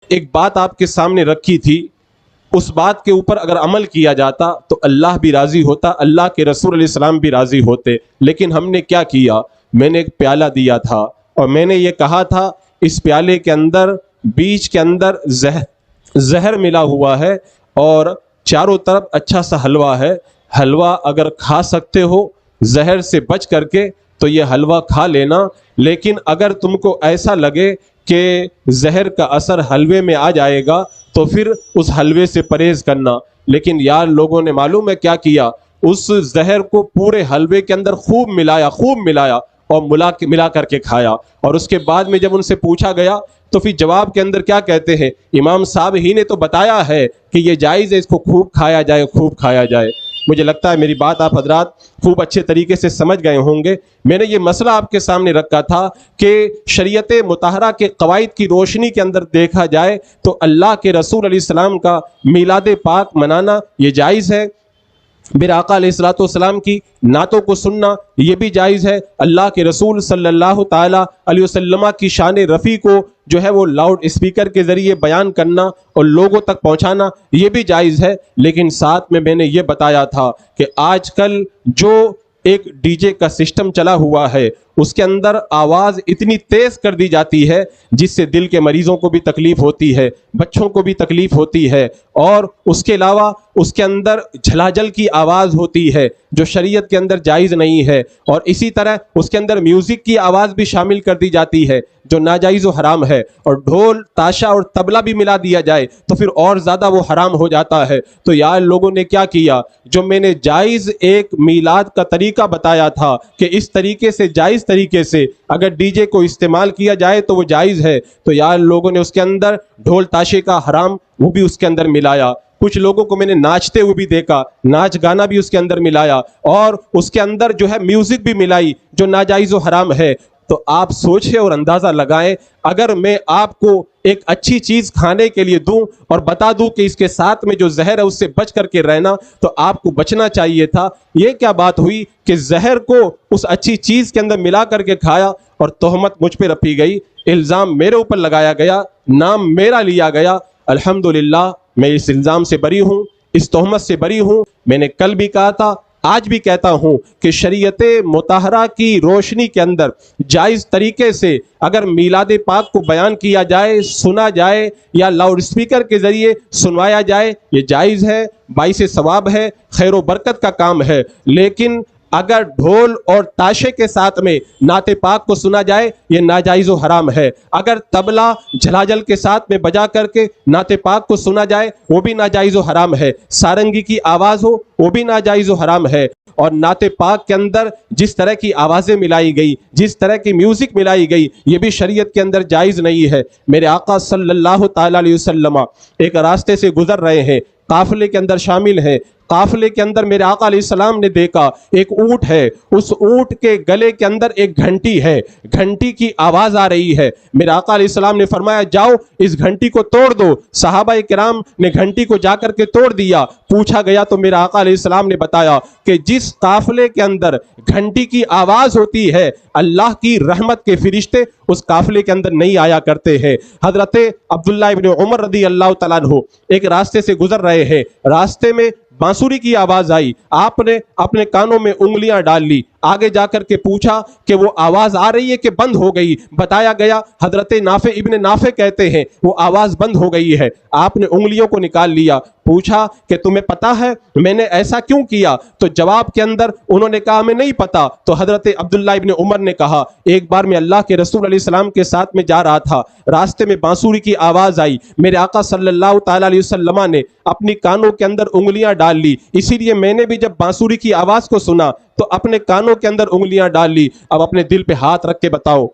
ایک بات آپ کے سامنے رکھی تھی، اس بات کے اوپر اگر عمل کیا جاتا تو اللہ بھی راضی ہوتا، اللہ کے رسول علیہ السلام بھی راضی ہوتے. لیکن ہم نے کیا کیا؟ میں نے ایک پیالہ دیا تھا اور میں نے یہ کہا تھا اس پیالے کے اندر بیچ کے اندر زہر ملا ہوا ہے اور چاروں طرف اچھا سا حلوہ ہے، حلوہ اگر کھا سکتے ہو زہر سے بچ کر کے تو یہ حلوہ کھا لینا، لیکن اگر تم کو ایسا لگے کہ زہر کا اثر حلوے میں آ جائے گا تو پھر اس حلوے سے پرہیز کرنا. لیکن یار لوگوں نے معلوم ہے کیا کیا؟ اس زہر کو پورے حلوے کے اندر خوب ملایا اور ملا کر کے کھایا. اور اس کے بعد میں جب ان سے پوچھا گیا تو پھر جواب کے اندر کیا کہتے ہیں؟ امام صاحب ہی نے تو بتایا ہے کہ یہ جائز ہے، اس کو خوب کھایا جائے. مجھے لگتا ہے میری بات آپ حضرات خوب اچھے طریقے سے سمجھ گئے ہوں گے. میں نے یہ مسئلہ آپ کے سامنے رکھا تھا کہ شریعت مطہرہ کے قواعد کی روشنی کے اندر دیکھا جائے تو اللہ کے رسول علیہ السلام کا میلاد پاک منانا یہ جائز ہے، میرے آقا علیہ الصلوۃ والسلام کی نعتوں کو سننا یہ بھی جائز ہے، اللہ کے رسول صلی اللہ تعالی علیہ وسلم کی شان رفیع کو جو ہے وہ لاؤڈ اسپیکر کے ذریعے بیان کرنا اور لوگوں تک پہنچانا یہ بھی جائز ہے. لیکن ساتھ میں نے یہ بتایا تھا کہ آج کل جو ایک ڈی جے کا سسٹم چلا ہوا ہے اس کے اندر آواز اتنی تیز کر دی جاتی ہے جس سے دل کے مریضوں کو بھی تکلیف ہوتی ہے، بچوں کو بھی تکلیف ہوتی ہے، اور اس کے علاوہ اس کے اندر جھلاجل کی آواز ہوتی ہے جو شریعت کے اندر جائز نہیں ہے، اور اسی طرح اس کے اندر میوزک کی آواز بھی شامل کر دی جاتی ہے جو ناجائز و حرام ہے، اور ڈھول تاشا اور طبلہ بھی ملا دیا جائے تو پھر اور زیادہ وہ حرام ہو جاتا ہے. تو یار لوگوں نے کیا کیا؟ جو میں نے جائز ایک میلاد کا طریقہ بتایا تھا کہ اس طریقے سے جائز طریقے سے اگر ڈی جے کو استعمال کیا جائے تو وہ جائز ہے، تو یار لوگوں نے اس کے اندر ڈھول تاشے کا حرام وہ بھی اس کے اندر ملایا. کچھ لوگوں کو میں نے ناچتے ہوئے بھی دیکھا، ناچ گانا بھی اس کے اندر ملایا، اور اس کے اندر جو ہے میوزک بھی ملائی جو ناجائز و حرام ہے. تو آپ سوچیں اور اندازہ لگائیں اگر میں آپ کو ایک اچھی چیز کھانے کے لیے دوں اور بتا دوں کہ اس کے ساتھ میں جو زہر ہے اس سے بچ کر کے رہنا، تو آپ کو بچنا چاہیے تھا. یہ کیا بات ہوئی کہ زہر کو اس اچھی چیز کے اندر ملا کر کے کھایا اور تہمت مجھ پہ رپی گئی، الزام میرے اوپر لگایا گیا، نام میرا لیا گیا. الحمدللہ میں اس الزام سے بری ہوں، اس تہمت سے بری ہوں. میں نے کل بھی کہا تھا، آج بھی کہتا ہوں کہ شریعت مطہرہ کی روشنی کے اندر جائز طریقے سے اگر میلاد پاک کو بیان کیا جائے، سنا جائے یا لاؤڈ اسپیکر کے ذریعے سنوایا جائے یہ جائز ہے، باعث ثواب ہے، خیر و برکت کا کام ہے. لیکن اگر ڈھول اور تاشے کے ساتھ میں نعت پاک کو سنا جائے یہ ناجائز و حرام ہے. اگر طبلہ جھلاجل کے ساتھ میں بجا کر کے نعت پاک کو سنا جائے وہ بھی ناجائز و حرام ہے. سارنگی کی آواز ہو وہ بھی ناجائز و حرام ہے. اور نعت پاک کے اندر جس طرح کی آوازیں ملائی گئی، جس طرح کی میوزک ملائی گئی یہ بھی شریعت کے اندر جائز نہیں ہے. میرے آقا صلی اللہ تعالی علیہ وسلم ایک راستے سے گزر رہے ہیں، قافلے کے اندر شامل ہیں. قافلے کے اندر میرے آقا علیہ السلام نے دیکھا ایک اونٹ ہے، اس اونٹ کے گلے کے اندر ایک گھنٹی ہے، گھنٹی کی آواز آ رہی ہے. میرے آقا علیہ السلام نے فرمایا جاؤ اس گھنٹی کو توڑ دو. صحابہ کرام نے گھنٹی کو جا کر کے توڑ دیا. پوچھا گیا تو میرے آقا علیہ السلام نے بتایا کہ جس قافلے کے اندر گھنٹی کی آواز ہوتی ہے اللہ کی رحمت کے فرشتے اس قافلے کے اندر نہیں آیا کرتے ہیں. حضرت عبداللہ ابن عمر رضی اللہ تعالیٰ عنہ ایک راستے سے گزر رہے ہیں، راستے میں بانسری کی آواز آئی، آپ نے اپنے کانوں میں انگلیاں ڈال لی، آگے جا کر کے پوچھا کہ وہ آواز آ رہی ہے کہ بند ہو گئی؟ بتایا گیا حضرت نافع ابن نافع کہتے ہیں وہ آواز بند ہو گئی ہے. آپ نے انگلیوں کو نکال لیا، پوچھا کہ تمہیں پتا ہے میں نے ایسا کیوں کیا؟ تو جواب کے اندر انہوں نے کہا ہمیں نہیں پتا. تو حضرت عبداللہ ابن عمر نے کہا ایک بار میں اللہ کے رسول علیہ السلام کے ساتھ میں جا رہا تھا، راستے میں بانسری کی آواز آئی، میرے آقا صلی اللہ تعالی علیہ وسلم نے اپنی کانوں کے اندر انگلیاں ڈال لی، اسی لیے میں نے بھی جب بانسری کی آواز کو سنا تو اپنے کانوں کے اندر انگلیاں ڈال لی. اب اپنے دل پہ ہاتھ رکھ کے بتاؤ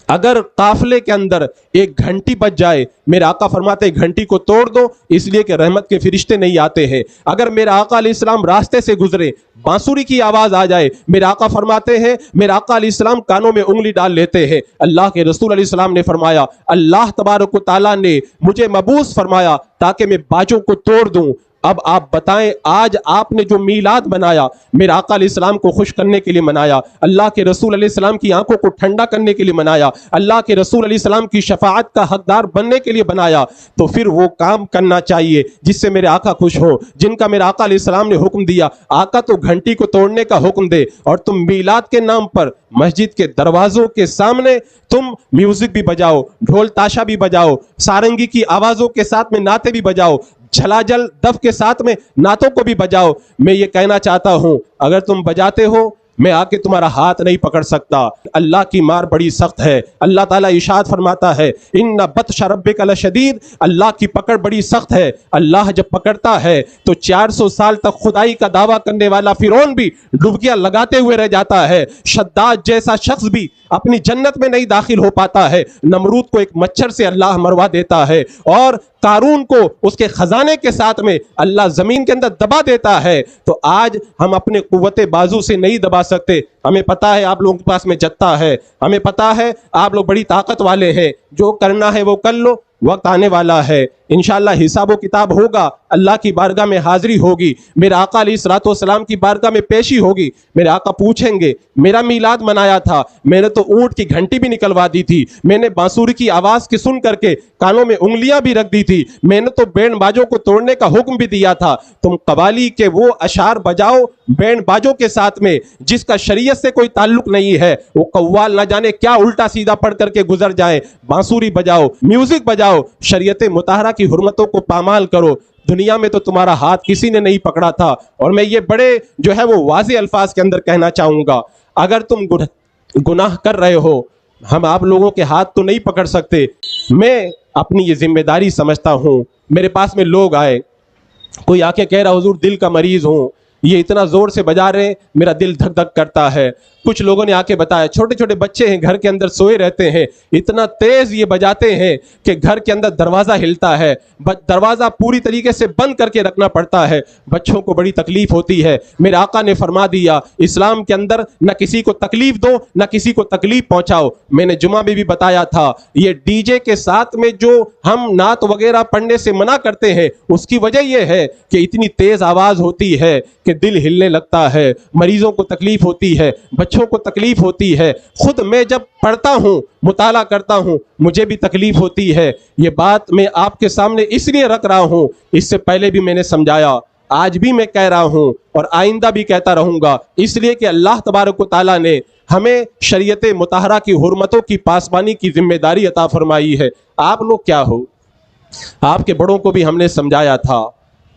اگر قافلے کے اندر ایک گھنٹی بج جائے، میرے آقا فرماتے گھنٹی کو توڑ دو اس لیے کہ رحمت کے فرشتے نہیں آتے ہیں. اگر میرے آقا علیہ السلام راستے سے گزرے بانسری کی آواز آ جائے، میرے آقا فرماتے ہیں میرے آقا علیہ السلام کانوں میں انگلی ڈال لیتے ہیں. اللہ کے رسول علیہ السلام نے فرمایا اللہ تبارک و تعالیٰ نے مجھے مبعوث فرمایا تاکہ میں باجوں کو توڑ دوں، اب آپ بتائیں آج آپ نے جو میلاد منایا میرے آقا علیہ السلام کو خوش کرنے کے لیے منایا, اللہ کے رسول علیہ السلام کی آنکھوں کو ٹھنڈا کرنے کے لیے منایا, اللہ کے رسول علیہ السلام کی شفاعت کا حقدار بننے کے لیے بنایا, تو پھر وہ کام کرنا چاہیے جس سے میرے آقا خوش ہو, جن کا میرے آقا علیہ السلام نے حکم دیا. آقا تو گھنٹی کو توڑنے کا حکم دے اور تم میلاد کے نام پر مسجد کے دروازوں کے سامنے تم میوزک بھی بجاؤ, ڈھول تاشا بھی بجاؤ, سارنگی کی آوازوں کے ساتھ میں نعتیں بھی بجاؤ, جھلاجل دف کے ساتھ میں نعتوں کو بھی بجاؤ. میں یہ کہنا چاہتا ہوں اگر تم بجاتے ہو میں آ کے تمہارا ہاتھ نہیں پکڑ سکتا. اللہ کی مار بڑی سخت ہے. اللہ تعالیٰ ارشاد فرماتا ہے ان بطش ربک لشدید, اللہ کی پکڑ بڑی سخت ہے. اللہ جب پکڑتا ہے تو 400 سال تک خدائی کا دعویٰ کرنے والا فرعون بھی ڈبکیاں لگاتے ہوئے رہ جاتا ہے. شداد جیسا شخص بھی اپنی جنت میں نہیں داخل ہو پاتا ہے. نمرود کو ایک مچھر سے اللہ مروا دیتا ہے اور قارون کو اس کے خزانے کے ساتھ میں اللہ زمین کے اندر دبا دیتا ہے. تو آج ہم اپنے قوت بازو سے نہیں دبا سکتے. ہمیں پتا ہے آپ لوگوں کے پاس میں جتا ہے, ہمیں پتا ہے آپ لوگ بڑی طاقت والے ہیں, جو کرنا ہے وہ کر لو, وقت آنے والا ہے انشاءاللہ حساب و کتاب ہوگا, اللہ کی بارگاہ میں حاضری ہوگی, میرے آقا علیہ الصلوۃ والسلام کی بارگاہ میں پیشی ہوگی. میرے آقا پوچھیں گے میرا میلاد منایا تھا, میں نے تو اونٹ کی گھنٹی بھی نکلوا دی تھی, میں نے بانسری کی آواز کی سن کر کے کانوں میں انگلیاں بھی رکھ دی تھی, میں نے تو بینڈ باجوں کو توڑنے کا حکم بھی دیا تھا. تم قوالی کے وہ اشعار بجاؤ بینڈ باجوں کے ساتھ میں جس کا شریعت سے کوئی تعلق نہیں ہے, وہ قوال نہ جانے کیا الٹا سیدھا پڑھ کر کے گزر جائے. بانسری بجاؤ, میوزک بجاؤ, شریعت مطہرہ کی حرمتوں کو پامال کرو. دنیا میں تو تمہارا ہاتھ کسی نے نہیں پکڑا تھا, اور میں یہ بڑے جو ہے وہ واضح الفاظ کے اندر کہنا چاہوں گا, اگر تم گناہ کر رہے ہو ہم آپ لوگوں کے ہاتھ تو نہیں پکڑ سکتے. میں اپنی یہ ذمہ داری سمجھتا ہوں. میرے پاس میں لوگ آئے, کوئی آ کے کہہ رہا حضور دل کا مریض ہوں, یہ اتنا زور سے بجا رہے ہیں میرا دل دھک دھک کرتا ہے. کچھ لوگوں نے آ کے بتایا چھوٹے چھوٹے بچے ہیں گھر کے اندر سوئے رہتے ہیں, اتنا تیز یہ بجاتے ہیں کہ گھر کے اندر دروازہ ہلتا ہے, دروازہ پوری طریقے سے بند کر کے رکھنا پڑتا ہے, بچوں کو بڑی تکلیف ہوتی ہے. میرے آقا نے فرما دیا اسلام کے اندر نہ کسی کو تکلیف دو نہ کسی کو تکلیف پہنچاؤ. میں نے جمعہ میں بھی بتایا تھا یہ ڈی جے کے ساتھ میں جو ہم نعت وغیرہ پڑھنے سے منع کرتے ہیں اس کی وجہ یہ ہے کہ اتنی تیز آواز ہوتی ہے کہ دل ہلنے لگتا ہے, مریضوں کو تکلیف ہوتی ہے, بچوں کو تکلیف ہوتی ہے. خود میں جب پڑھتا ہوں مطالعہ کرتا ہوں مجھے بھی تکلیف ہوتی ہے. یہ بات میں آپ کے سامنے اس لیے رکھ رہا ہوں, اس سے پہلے بھی میں نے سمجھایا, آج بھی میں کہہ رہا ہوں اور آئندہ بھی کہتا رہوں گا, اس لیے کہ اللہ تبارک و تعالیٰ نے ہمیں شریعت مطہرہ کی حرمتوں کی پاسبانی کی ذمہ داری عطا فرمائی ہے. آپ لوگ کیا ہو, آپ کے بڑوں کو بھی ہم نے سمجھایا تھا,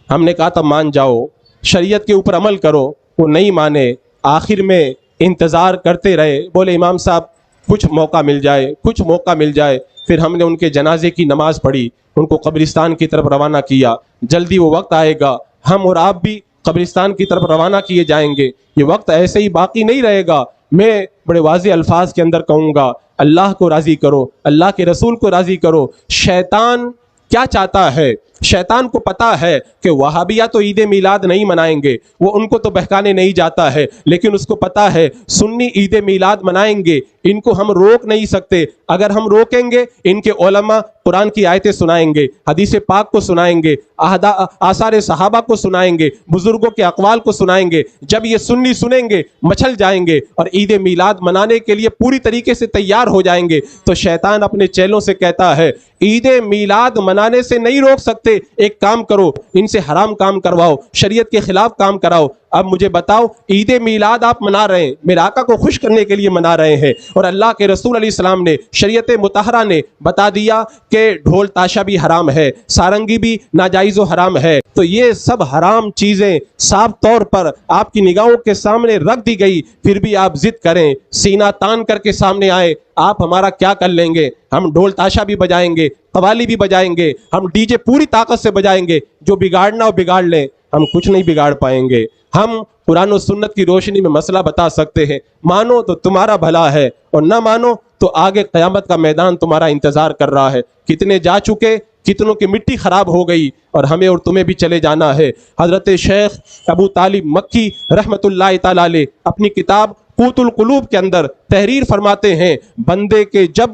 ہم نے کہا تھا مان جاؤ شریعت کے اوپر عمل کرو, وہ نہیں مانے. آخر میں انتظار کرتے رہے, بولے امام صاحب کچھ موقع مل جائے کچھ موقع مل جائے. پھر ہم نے ان کے جنازے کی نماز پڑھی, ان کو قبرستان کی طرف روانہ کیا. جلدی وہ وقت آئے گا ہم اور آپ بھی قبرستان کی طرف روانہ کیے جائیں گے. یہ وقت ایسے ہی باقی نہیں رہے گا. میں بڑے واضح الفاظ کے اندر کہوں گا, اللہ کو راضی کرو, اللہ کے رسول کو راضی کرو. شیطان کیا چاہتا ہے, شیطان کو پتا ہے کہ وہابیہ تو عید میلاد نہیں منائیں گے, وہ ان کو تو بہکانے نہیں جاتا ہے, لیکن اس کو پتا ہے سنی عید میلاد منائیں گے, ان کو ہم روک نہیں سکتے. اگر ہم روکیں گے ان کے علماء قرآن کی آیتیں سنائیں گے, حدیث پاک کو سنائیں گے, آثار صحابہ کو سنائیں گے, بزرگوں کے اقوال کو سنائیں گے. جب یہ سنی سنیں گے مچل جائیں گے اور عید میلاد منانے کے لیے پوری طریقے سے تیار ہو جائیں گے. تو شیطان اپنے چیلوں سے کہتا ہے عید میلاد منانے سے نہیں روک سکتے, ایک کام کرو ان سے حرام کام کرواؤ, شریعت کے خلاف کام کراؤ. اب مجھے بتاؤ عید میلاد آپ منا رہے ہیں, میرے آقا کو خوش کرنے کے لیے منا رہے ہیں, اور اللہ کے رسول علیہ السلام نے شریعت مطہرہ نے بتا دیا کہ ڈھول تاشا بھی حرام ہے, سارنگی بھی ناجائز و حرام ہے. تو یہ سب حرام چیزیں صاف طور پر آپ کی نگاہوں کے سامنے رکھ دی گئی, پھر بھی آپ ضد کریں, سینہ تان کر کے سامنے آئے, آپ ہمارا کیا کر لیں گے؟ ہم ڈھول تاشا بھی بجائیں گے, قوالی بھی بجائیں گے, ہم ڈی جے پوری طاقت سے بجائیں گے, جو بگاڑنا ہو بگاڑ لیں, ہم کچھ نہیں بگاڑ پائیں گے. ہم قرآن و سنت کی روشنی میں مسئلہ بتا سکتے ہیں, مانو تو تمہارا بھلا ہے اور نہ مانو تو آگے قیامت کا میدان تمہارا انتظار کر رہا ہے. کتنے جا چکے, کتنوں کی مٹی خراب ہو گئی, اور ہمیں اور تمہیں بھی چلے جانا ہے. حضرت شیخ ابو طالب مکی رحمت اللہ تعالی علیہ اپنی کتاب قوت القلوب کے اندر تحریر فرماتے ہیں, بندے کے جب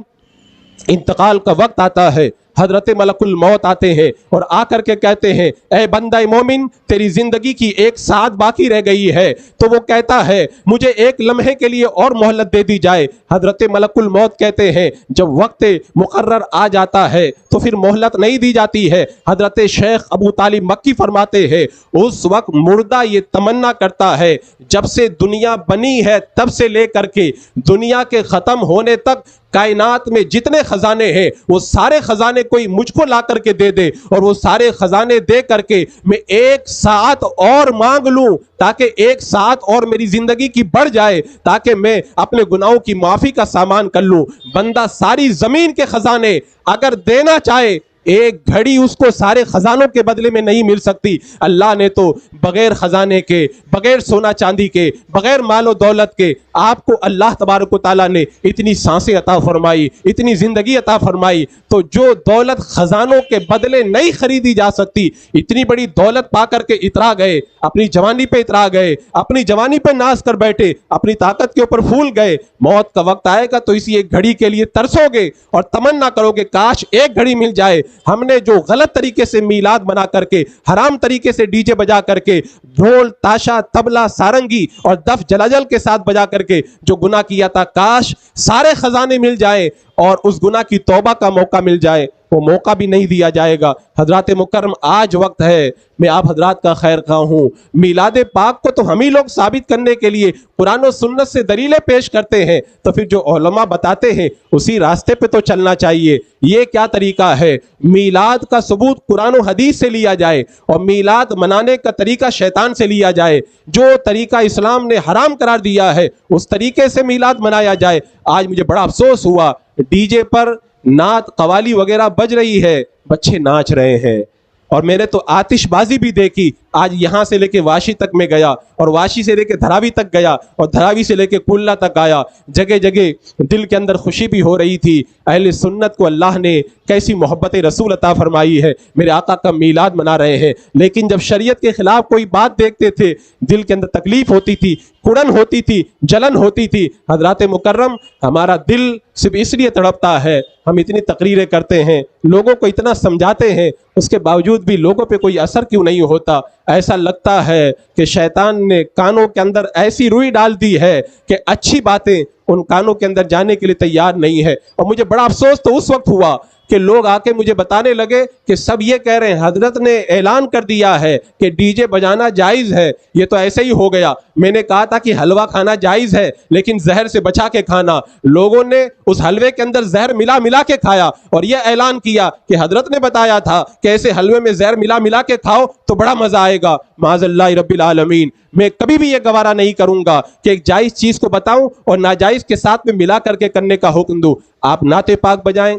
انتقال کا وقت آتا ہے حضرت ملکل موت آتے ہیں اور آ کر کے کہتے ہیں اے بندہ مومن تیری زندگی کی 1 ساعت باقی رہ گئی ہے، تو وہ کہتا ہے مجھے 1 لمحے کے لیے اور مہلت دے دی جائے۔ حضرت ملکل موت کہتے ہیں جب وقت مقرر آ جاتا ہے تو پھر مہلت نہیں دی جاتی ہے۔ حضرت شیخ ابو طالب مکی فرماتے ہیں اس وقت مردہ یہ تمنا کرتا ہے جب سے دنیا بنی ہے تب سے لے کر کے دنیا کے ختم ہونے تک کائنات میں جتنے خزانے ہیں وہ سارے خزانے کوئی مجھ کو لا کر کے دے دے، اور وہ سارے خزانے دے کر کے میں 1 ساعت اور مانگ لوں تاکہ 1 ساعت اور میری زندگی کی بڑھ جائے، تاکہ میں اپنے گناہوں کی معافی کا سامان کر لوں۔ بندہ ساری زمین کے خزانے اگر دینا چاہے، 1 گھڑی اس کو سارے خزانوں کے بدلے میں نہیں مل سکتی۔ اللہ نے تو بغیر خزانے کے، بغیر سونا چاندی کے، بغیر مال و دولت کے آپ کو اللہ تبارک و تعالیٰ نے اتنی سانسیں عطا فرمائی، اتنی زندگی عطا فرمائی، تو جو دولت خزانوں کے بدلے نہیں خریدی جا سکتی، اتنی بڑی دولت پا کر کے اترا گئے، اپنی جوانی پہ اترا گئے، اپنی جوانی پہ ناز کر بیٹھے، اپنی طاقت کے اوپر پھول گئے۔ موت کا وقت آئے گا تو اسی 1 گھڑی کے لیے ترسو گے اور تمنا کرو گے کاش 1 گھڑی مل جائے۔ ہم نے جو غلط طریقے سے میلاد بنا کر کے، حرام طریقے سے ڈی جے بجا کر کے، ڈھول تاشا طبلہ سارنگی اور دف جلاجل کے ساتھ بجا کر کے جو گناہ کیا تھا، کاش سارے خزانے مل جائیں اور اس گناہ کی توبہ کا موقع مل جائے، وہ موقع بھی نہیں دیا جائے گا۔ حضرات مکرم آج وقت ہے، میں آپ حضرات کا خیر خواہ ہوں۔ میلاد پاک کو تو ہم ہی لوگ ثابت کرنے کے لیے قرآن و سنت سے دلیلیں پیش کرتے ہیں، تو پھر جو علماء بتاتے ہیں اسی راستے پہ تو چلنا چاہیے۔ یہ کیا طریقہ ہے؟ میلاد کا ثبوت قرآن و حدیث سے لیا جائے اور میلاد منانے کا طریقہ شیطان سے لیا جائے۔ جو طریقہ اسلام نے حرام قرار دیا ہے اس طریقے سے میلاد منایا جائے۔ آج مجھے بڑا افسوس ہوا، ڈی جے پر نعت قوالی وغیرہ بج رہی ہے، بچے ناچ رہے ہیں، اور میں نے تو آتش بازی بھی دیکھی۔ آج یہاں سے لے کے واشی تک میں گیا اور واشی سے لے کے دھراوی تک گیا اور دھراوی سے لے کے کلہ تک آیا، جگہ جگہ دل کے اندر خوشی بھی ہو رہی تھی۔ اہل سنت کو اللہ نے کیسی محبت رسول عطا فرمائی ہے، میرے آقا کا میلاد منا رہے ہیں، لیکن جب شریعت کے خلاف کوئی بات دیکھتے تھے دل کے اندر تکلیف ہوتی تھی، کڑن ہوتی تھی، جلن ہوتی تھی۔ حضرات مکرم ہمارا دل صرف اس لیے تڑپتا ہے، ہم اتنی تقریریں کرتے ہیں، لوگوں کو اتنا سمجھاتے ہیں، اس کے باوجود بھی لوگوں پہ کوئی اثر کیوں نہیں ہوتا؟ ایسا لگتا ہے کہ شیطان نے کانوں کے اندر ایسی روئی ڈال دی ہے کہ اچھی باتیں ان کانوں کے اندر جانے کے لیے تیار نہیں ہے۔ اور مجھے بڑا افسوس تو اس وقت ہوا کہ لوگ آ کے مجھے بتانے لگے کہ سب یہ کہہ رہے ہیں حضرت نے اعلان کر دیا ہے کہ ڈی جے بجانا جائز ہے، یہ تو ایسے ہی ہو گیا۔ میں نے کہا تھا کہ حلوہ کھانا جائز ہے لیکن زہر سے بچا کے کھانا۔ لوگوں نے اس حلوے کے اندر زہر ملا کے کھایا اور یہ اعلان کیا کہ حضرت نے بتایا تھا کہ ایسے حلوے میں زہر ملا کے کھاؤ تو بڑا مزہ آئے گا۔ معاذ اللہ رب العالمین، میں کبھی بھی یہ گوارا نہیں کروں گا کہ ایک جائز چیز کو بتاؤں اور ناجائز کے ساتھ میں ملا کر کے کرنے کا حکم دوں۔ آپ نعت پاک بجائیں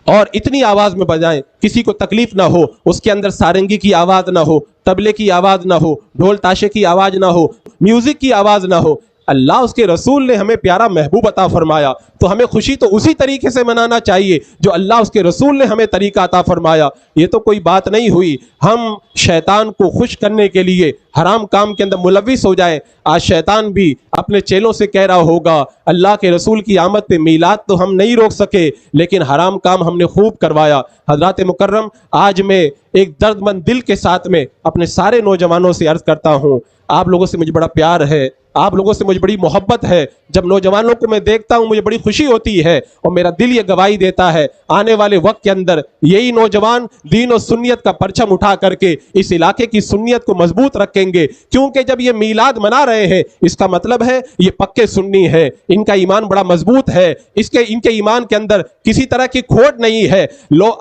اور اتنی آواز میں بجائیں کسی کو تکلیف نہ ہو، اس کے اندر سارنگی کی آواز نہ ہو، طبلے کی آواز نہ ہو، ڈھول تاشے کی آواز نہ ہو، میوزک کی آواز نہ ہو۔ اللہ اس کے رسول نے ہمیں پیارا محبوب عطا فرمایا تو ہمیں خوشی تو اسی طریقے سے منانا چاہیے جو اللہ اس کے رسول نے ہمیں طریقہ عطا فرمایا۔ یہ تو کوئی بات نہیں ہوئی ہم شیطان کو خوش کرنے کے لیے حرام کام کے اندر ملوث ہو جائیں۔ آج شیطان بھی اپنے چیلوں سے کہہ رہا ہوگا اللہ کے رسول کی آمد پہ میلاد تو ہم نہیں روک سکے لیکن حرام کام ہم نے خوب کروایا۔ حضرات مکرم، آج میں ایک درد مند دل کے ساتھ میں اپنے سارے نوجوانوں سے عرض کرتا ہوں، آپ لوگوں سے مجھے بڑا پیار ہے، آپ لوگوں سے مجھے بڑی محبت ہے۔ جب نوجوانوں کو میں دیکھتا ہوں مجھے بڑی خوشی ہوتی ہے اور میرا دل یہ گواہی دیتا ہے آنے والے وقت کے اندر یہی نوجوان دین و سنیت کا پرچم اٹھا کر کے اس علاقے کی سنیت کو مضبوط رکھیں گے، کیونکہ جب یہ میلاد منا رہے ہیں اس کا مطلب ہے یہ پکے سنی ہے، ان کا ایمان بڑا مضبوط ہے، ان کے ایمان کے اندر کسی طرح کی کھوٹ نہیں ہے۔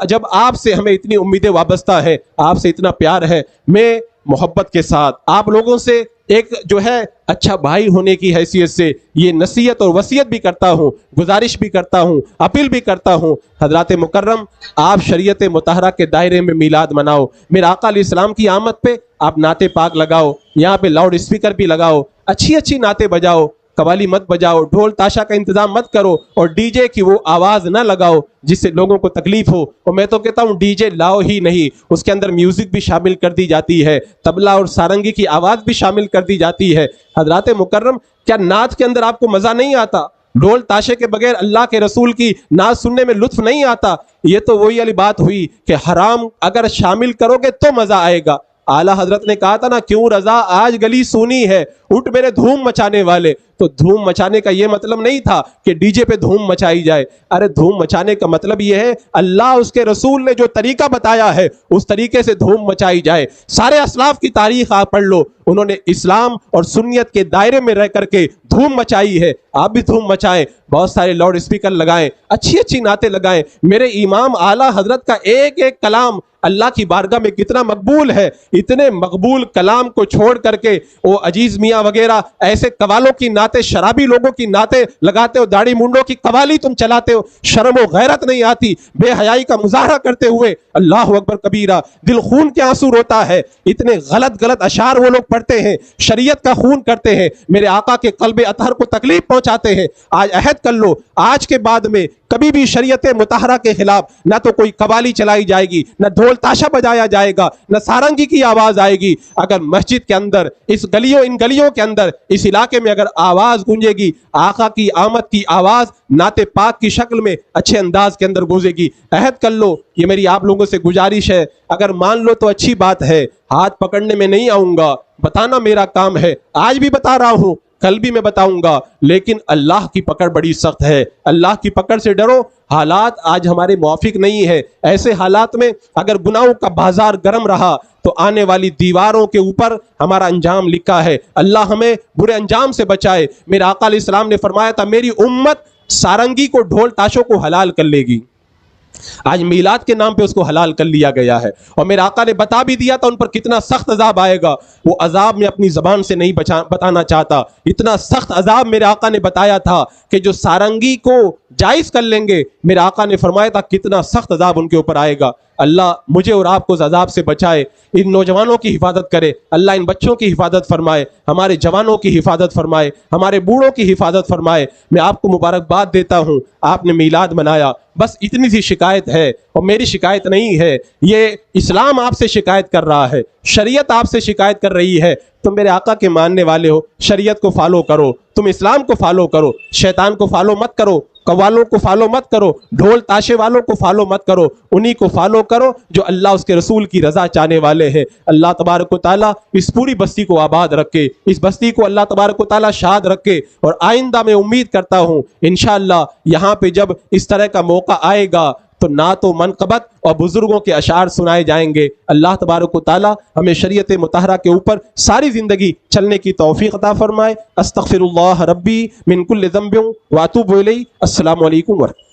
جب آپ سے ہمیں اتنی امیدیں وابستہ ہیں، آپ سے اتنا پیار ہے، میں محبت کے ساتھ آپ لوگوں سے ایک جو ہے اچھا بھائی ہونے کی حیثیت سے یہ نصیحت اور وصیت بھی کرتا ہوں، گزارش بھی کرتا ہوں، اپیل بھی کرتا ہوں۔ حضرات مکرم، آپ شریعت مطہرہ کے دائرے میں میلاد مناؤ۔ میرے آقا علیہ السلام کی آمد پہ آپ نعت پاک لگاؤ، یہاں پہ لاؤڈ اسپیکر بھی لگاؤ، اچھی نعتیں بجاؤ، قوالی مت بجاؤ، ڈھول تاشا کا انتظام مت کرو اور ڈی جے کی وہ آواز نہ لگاؤ جس سے لوگوں کو تکلیف ہو۔ اور میں تو کہتا ہوں ڈی جے لاؤ ہی نہیں، اس کے اندر میوزک بھی شامل کر دی جاتی ہے، طبلہ اور سارنگی کی آواز بھی شامل کر دی جاتی ہے۔ حضرات مکرم، کیا نعت کے اندر آپ کو مزہ نہیں آتا؟ ڈھول تاشے کے بغیر اللہ کے رسول کی نعت سننے میں لطف نہیں آتا. یہ تو وہی والی بات ہوئی کہ حرام اگر شامل کرو گے تو مزہ آئے گا. اعلیٰ حضرت نے کہا تھا نا، کیوں رضا آج گلی سونی ہے، اٹھ میرے دھوم مچانے والے. تو دھوم مچانے کا یہ مطلب نہیں تھا کہ ڈی جے پہ دھوم مچائی جائے. ارے دھوم مچانے کا مطلب یہ ہے اللہ اس کے رسول نے جو طریقہ بتایا ہے اس طریقے سے دھوم مچائی جائے. سارے اسلاف کی تاریخ آپ پڑھ لو، انہوں نے اسلام اور سنیت کے دائرے میں رہ کر کے دھوم مچائی ہے. آپ بھی دھوم مچائیں، بہت سارے لاؤڈ اسپیکر لگائیں، اچھی اچھی نعتیں لگائیں. میرے امام اعلیٰ حضرت کا ایک ایک کلام اللہ کی بارگاہ میں کتنا مقبول ہے. اتنے مقبول کلام کو چھوڑ کر کے وہ عزیز میاں وغیرہ ایسے قوالوں کی نعتیں، شرابی لوگوں کی نعتیں لگاتے ہو، داڑھی منڈوں کی قوالی تم چلاتے ہو، شرم و غیرت نہیں آتی، بے حیائی کا مظاہرہ کرتے ہوئے اللہ اکبر کبیرہ، دل خون کے آنسو روتا ہے. اتنے غلط غلط اشعار وہ لوگ پڑھتے ہیں، شریعت کا خون کرتے ہیں، میرے آقا کے قلب اطہر کو تکلیف پہنچاتے ہیں. آج عہد کر لو، آج کے بعد میں کبھی بھی شریعت مطہرہ کے خلاف نہ تو کوئی قوالی چلائی جائے گی، نہ ڈھول تاشا بجایا جائے گا، نہ سارنگی کی آواز آئے گی. اگر مسجد کے اندر، ان گلیوں کے اندر، اس علاقے میں اگر آواز گونجے گی، آقا کی آمد کی آواز نعت پاک کی شکل میں اچھے انداز کے اندر گونجے گی. عہد کر لو، یہ میری آپ لوگوں سے گزارش ہے. اگر مان لو تو اچھی بات ہے، ہاتھ پکڑنے میں نہیں آؤں گا، بتانا میرا کام ہے. آج بھی بتا رہا ہوں، کل بھی میں بتاؤں گا، لیکن اللہ کی پکڑ بڑی سخت ہے. اللہ کی پکڑ سے ڈرو. حالات آج ہمارے موافق نہیں ہے. ایسے حالات میں اگر گناہوں کا بازار گرم رہا تو آنے والی دیواروں کے اوپر ہمارا انجام لکھا ہے. اللہ ہمیں برے انجام سے بچائے. میرے آقا علیہ السلام نے فرمایا تھا میری امت سارنگی کو، ڈھول تاشوں کو حلال کر لے گی. آج میلاد کے نام پہ اس کو حلال کر لیا گیا ہے. اور میرے آقا نے بتا بھی دیا تھا ان پر کتنا سخت عذاب آئے گا. وہ عذاب میں اپنی زبان سے نہیں بتانا چاہتا. اتنا سخت عذاب میرے آقا نے بتایا تھا کہ جو سارنگی کو جائز کر لیں گے، میرے آقا نے فرمایا تھا کتنا سخت عذاب ان کے اوپر آئے گا. اللہ مجھے اور آپ کو عذاب سے بچائے. ان نوجوانوں کی حفاظت کرے. اللہ ان بچوں کی حفاظت فرمائے، ہمارے جوانوں کی حفاظت فرمائے، ہمارے بوڑھوں کی حفاظت فرمائے. میں آپ کو مبارکباد دیتا ہوں، آپ نے میلاد منایا. بس اتنی سی شکایت ہے، اور میری شکایت نہیں ہے، یہ اسلام آپ سے شکایت کر رہا ہے، شریعت آپ سے شکایت کر رہی ہے. تم میرے آقا کے ماننے والے ہو، شریعت کو فالو کرو، تم اسلام کو فالو کرو، شیطان کو فالو مت کرو، قوالوں کو فالو مت کرو، ڈھول تاشے والوں کو فالو مت کرو. انہی کو فالو کرو جو اللہ اس کے رسول کی رضا چاہنے والے ہیں. اللہ تبارک و تعالیٰ اس پوری بستی کو آباد رکھے، اس بستی کو اللہ تبارک و تعالیٰ شاد رکھے. اور آئندہ میں امید کرتا ہوں انشاءاللہ یہاں پہ جب اس طرح کا موقع آئے گا تو نعت و منقبت اور بزرگوں کے اشعار سنائے جائیں گے. اللہ تبارک و تعالیٰ ہمیں شریعت مطہرہ کے اوپر ساری زندگی چلنے کی توفیق عطا فرمائے. استغفر اللہ ربی من کل ذنب واتوب الیہ. السلام علیکم ورحمۃ اللہ.